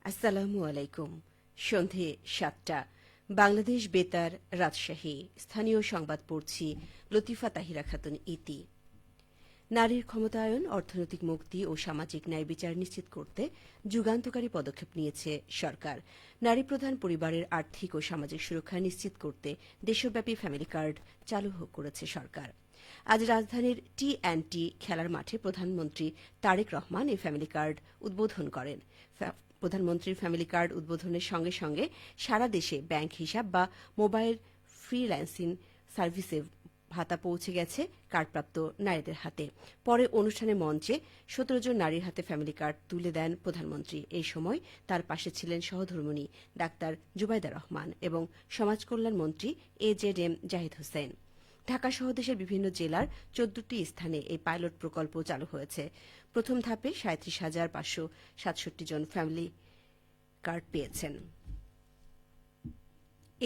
আসসালামু আলাইকুম। সন্ধে ৭টা। বাংলাদেশ বেতার, রাজশাহী। স্থানীয় সংবাদ পড়ছি লতিফা তাহিরা খাতুন ইতি। নারীর ক্ষমতায়ন, অর্থনৈতিক মুক্তি ও সামাজিক ন্যায় বিচার নিশ্চিত করতে যুগান্তকারী পদক্ষেপ নিয়েছে সরকার। নারী প্রধান পরিবারের আর্থিক ও সামাজিক সুরক্ষা নিশ্চিত করতে দেশব্যাপী ফ্যামিলি কার্ড চালু করেছে সরকার। আজ রাজধানীর টি&টি খেলার মাঠে প্রধানমন্ত্রী তারেক রহমান এই ফ্যামিলি কার্ড উদ্বোধন করেন। প্রধানমন্ত্রীর ফ্যামিলি কার্ড উদ্বোধনের সঙ্গে সঙ্গে সারা দেশে ব্যাংক হিসাব বা মোবাইল ফ্রিল্যান্সিং সার্ভিসে ভাতা পৌঁছে গেছে কার্ডপ্রাপ্ত নারীদের হাতে। পরে অনুষ্ঠানে মঞ্চে ১৭ জন নারীর হাতে ফ্যামিলি কার্ড তুলে দেন প্রধানমন্ত্রী। এই সময় তার পাশে ছিলেন সহধর্মিণী ডাক্তার জুবাইদা রহমান এবং সমাজকল্যাণ মন্ত্রী এজেডএম জাহিদ হোসেন। ঢাকা সহ দেশের বিভিন্ন জেলার ১৪টি স্থানে এই পাইলট প্রকল্প চালু হয়েছে। প্রথম ধাপে ৩৭,৫৬৭ জন ফ্যামিলি কার্ড পেয়েছেন।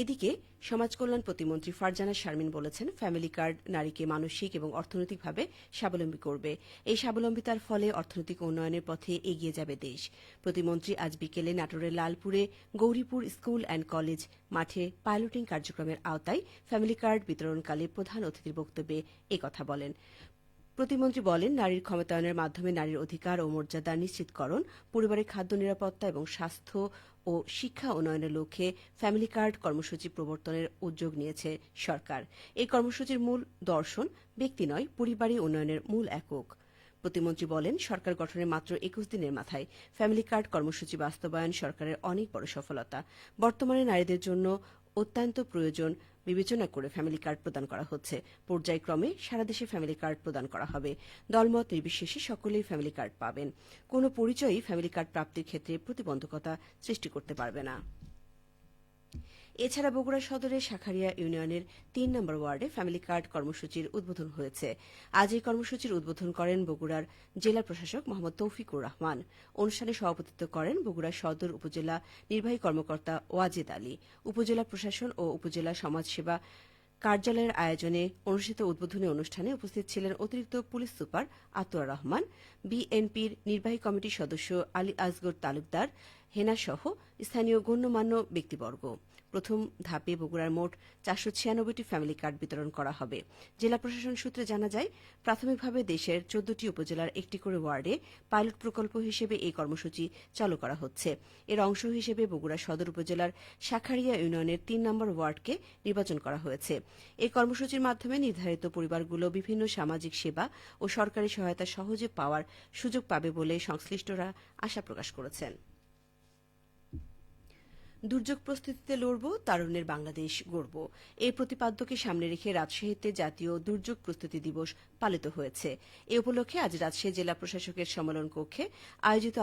এদিকে সমাজকল্যাণ প্রতিমন্ত্রী ফারজানা শারমিন বলেছেন, ফ্যামিলি কার্ড নারীকে মানসিক এবং অর্থনৈতিকভাবে স্বাবলম্বী করবে। এই স্বাবলম্বিতার ফলে অর্থনৈতিক উন্নয়নের পথে এগিয়ে যাবে দেশ। প্রতিমন্ত্রী আজ বিকেলে নাটোরের লালপুরে গৌরীপুর স্কুল অ্যান্ড কলেজ মাঠে পাইলটিং কার্যক্রমের আওতায় ফ্যামিলি কার্ড বিতরণকালে প্রধান অতিথির বক্তব্যে একথা বলেন। প্রতিমন্ত্রী বলেন, নারীর ক্ষমতায়নের মাধ্যমে নারীর অধিকার ও মর্যাদা নিশ্চিতকরণ, পরিবারের খাদ্য নিরাপত্তা এবং স্বাস্থ্য ও শিক্ষা উন্নয়নের লক্ষ্যে ফ্যামিলি কার্ড কর্মসূচি প্রবর্তনের উদ্যোগ নিয়েছে সরকার। এই কর্মসূচির মূল দর্শন ব্যক্তি নয়, পরিবারই উন্নয়নের মূল একক। প্রতিমন্ত্রী বলেন, সরকার গঠনের মাত্র ২১ দিনের মাথায় ফ্যামিলি কার্ড কর্মসূচি বাস্তবায়ন সরকারের অনেক বড় সফলতা। বর্তমানে নারীদের জন্য অত্যন্ত প্রয়োজন বিবেচনা করে ফ্যামিলি কার্ড প্রদান করা হচ্ছে। পর্যায়ক্রমে সারা দেশে ফ্যামিলি কার্ড প্রদান করা হবে। দলমত নির্বিশেষে সকলেই ফ্যামিলি কার্ড পাবেন। কোনো পরিচয়ই ফ্যামিলি কার্ড প্রাপ্তির ক্ষেত্রে প্রতিবন্ধকতা সৃষ্টি করতে পারবে না। এছাড়া বগুড়া সদরের শাখারিয়া ইউনিয়নের ৩ নম্বর ওয়ার্ডে ফ্যামিলি কার্ড কর্মসূচির উদ্বোধন হয়েছে। আজ এই কর্মসূচির উদ্বোধন করেন বগুড়ার জেলা প্রশাসক মোহাম্মদ তৌফিকুর রহমান। অনুষ্ঠানে সভাপতিত্ব করেন বগুড়া সদর উপজেলা নির্বাহী কর্মকর্তা ওয়াজেদ আলী। উপজেলা প্রশাসন ও উপজেলা সমাজসেবা কার্যালয়ের আয়োজনে অনুষ্ঠিত উদ্বোধনী অনুষ্ঠানে উপস্থিত ছিলেন অতিরিক্ত পুলিশ সুপার আতোয়ার রহমান, বিএনপির নির্বাহী কমিটির সদস্য আলী আসগর তালুকদার, হেনাসহ স্থানীয় গণ্যমান্য ব্যক্তিবর্গ। প্রথম ধাপে বগুড়ার মোট ৪৯৬টি ফ্যামিলি কার্ড বিতরণ করা হবে। জেলা প্রশাসন সূত্রে জানা যায়, প্রাথমিকভাবে দেশের ১৪টি উপজেলার একটি করে ওয়ার্ডে পাইলট প্রকল্প হিসেবে এই কর্মসূচি চালু করা হচ্ছে। এর অংশ হিসেবে বগুড়া সদর উপজেলার শাখারিয়া ইউনিয়নের ৩ নম্বর ওয়ার্ডকে নির্বাচন করা হয়েছে। এই কর্মসূচির মাধ্যমে নির্ধারিত পরিবারগুলো বিভিন্ন সামাজিক সেবা ও সরকারি সহায়তা সহজে পাওয়ার সুযোগ পাবে বলে সংশ্লিষ্টরা আশা প্রকাশ করেছেন। দুর্যোগ প্রস্তুতিতে লড়ব, তারুণ্যের বাংলাদেশ গড়ব। এই প্রতিপাদ্যকে সামনে রেখে রাজশাহীতে জাতীয় দুর্যোগ প্রস্তুতি দিবস পালিত হয়েছে। এ উপলক্ষে আজ রাজশাহী জেলা প্রশাসকের সম্মেলন কক্ষে আয়োজিত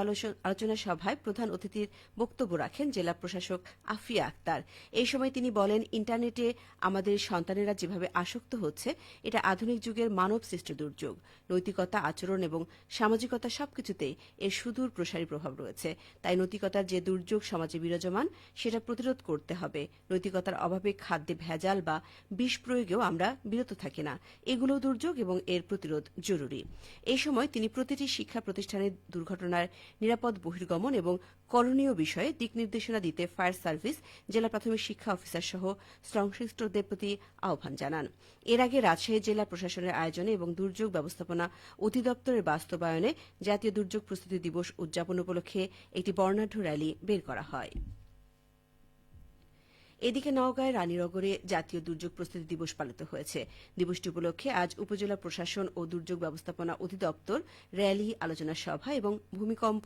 আলোচনা সভায় প্রধান অতিথির বক্তব্য রাখেন জেলা প্রশাসক আফিয়া আক্তার। এই সময় তিনি বলেন, ইন্টারনেটে আমাদের সন্তানেরা যেভাবে আসক্ত হচ্ছে, এটা আধুনিক যুগের মানব সৃষ্ট দুর্যোগ। নৈতিকতা, আচরণ এবং সামাজিকতা সবকিছুতেই এর সুদূর প্রসারী প্রভাব রয়েছে। তাই নৈতিকতার যে দুর্যোগ সমাজে বিরাজমান, সেটা প্রতিরোধ করতে হবে। নৈতিকতার অভাবে খাদ্যে ভেজাল বা বিষ প্রয়োগেও আমরা বিরত থাকি না। এগুলো দুর্যোগ এবং এর প্রতিরোধ জরুরি। এই সময় তিনি প্রতিটি শিক্ষা প্রতিষ্ঠানের দুর্ঘটনার নিরাপদ বহির্গমন এবং করণীয় বিষয়ে দিক নির্দেশনা দিতে ফায়ার সার্ভিস, জেলা প্রাথমিক শিক্ষা অফিসার সহ সংশ্লিষ্টদের প্রতি আহ্বান জানান। এর আগে রাজশাহী জেলা প্রশাসনের আয়োজনে এবং দুর্যোগ ব্যবস্থাপনা অধিদপ্তরের বাস্তবায়নে জাতীয় দুর্যোগ প্রস্তুতি দিবস উদযাপন উপলক্ষে একটি বর্ণাঢ্য র্যালি বের করা হয়। এদিকে নওগাঁয় রানীনগরে জাতীয় দুর্যোগ প্রস্তুতি দিবস পালিত হয়েছে। দিবসটি উপলক্ষে আজ উপজেলা প্রশাসন ও দুর্যোগ ব্যবস্থাপনা অধিদপ্তর র্যালি, আলোচনা সভা এবং ভূমিকম্প,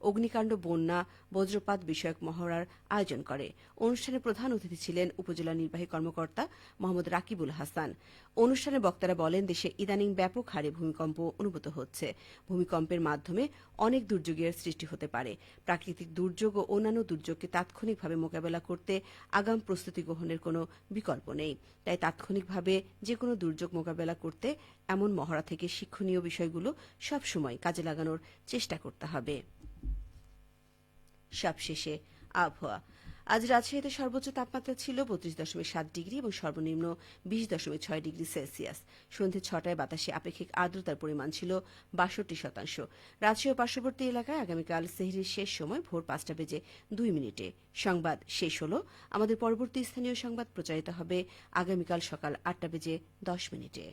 অগ্নিকাণ্ড, বন্যা, বজ্রপাত বিষয়ক মহড়ার আয়োজন করে। অনুষ্ঠানে প্রধান অতিথি ছিলেন উপজেলা নির্বাহী কর্মকর্তা মোহাম্মদ রাকিবুল হাসান। অনুষ্ঠানে বক্তারা বলেন, দেশে ইদানিং ব্যাপক হারে ভূমিকম্প অনুভূত হচ্ছে। ভূমিকম্পের মাধ্যমে অনেক দুর্যোগের সৃষ্টি হতে পারে। প্রাকৃতিক দুর্যোগ ও অন্যান্য দুর্যোগকে তাৎক্ষণিকভাবে মোকাবেলা করতে আগাম প্রস্তুতি গ্রহণের কোনো বিকল্প নেই। তাই তাৎক্ষণিকভাবে যেকোনো দুর্যোগ মোকাবেলা করতে এমন মহড়া থেকে শিক্ষণীয় বিষয়গুলো সবসময় কাজে লাগানোর চেষ্টা করতে হবে। সবশেষে আবহাওয়া। আজ রাজশাহীতে সর্বোচ্চ তাপমাত্রা ছিল ৩২.৭ ডিগ্রি এবং সর্বনিম্ন ২০.৬ ডিগ্রি সেলসিয়াস। সন্ধে ৬টায় বাতাসে আপেক্ষিক আর্দ্রতার পরিমাণ ছিল ৬২%। রাজশাহী ও পার্শ্ববর্তী এলাকায় আগামীকাল সেহরির শেষ সময় ভোর ৫টা বেজে ২ মিনিটে। সংবাদ শেষ হল। আমাদের পরবর্তী স্থানীয় সংবাদ প্রচারিত হবে আগামীকাল সকাল ৮টা বেজে ১০ মিনিটে।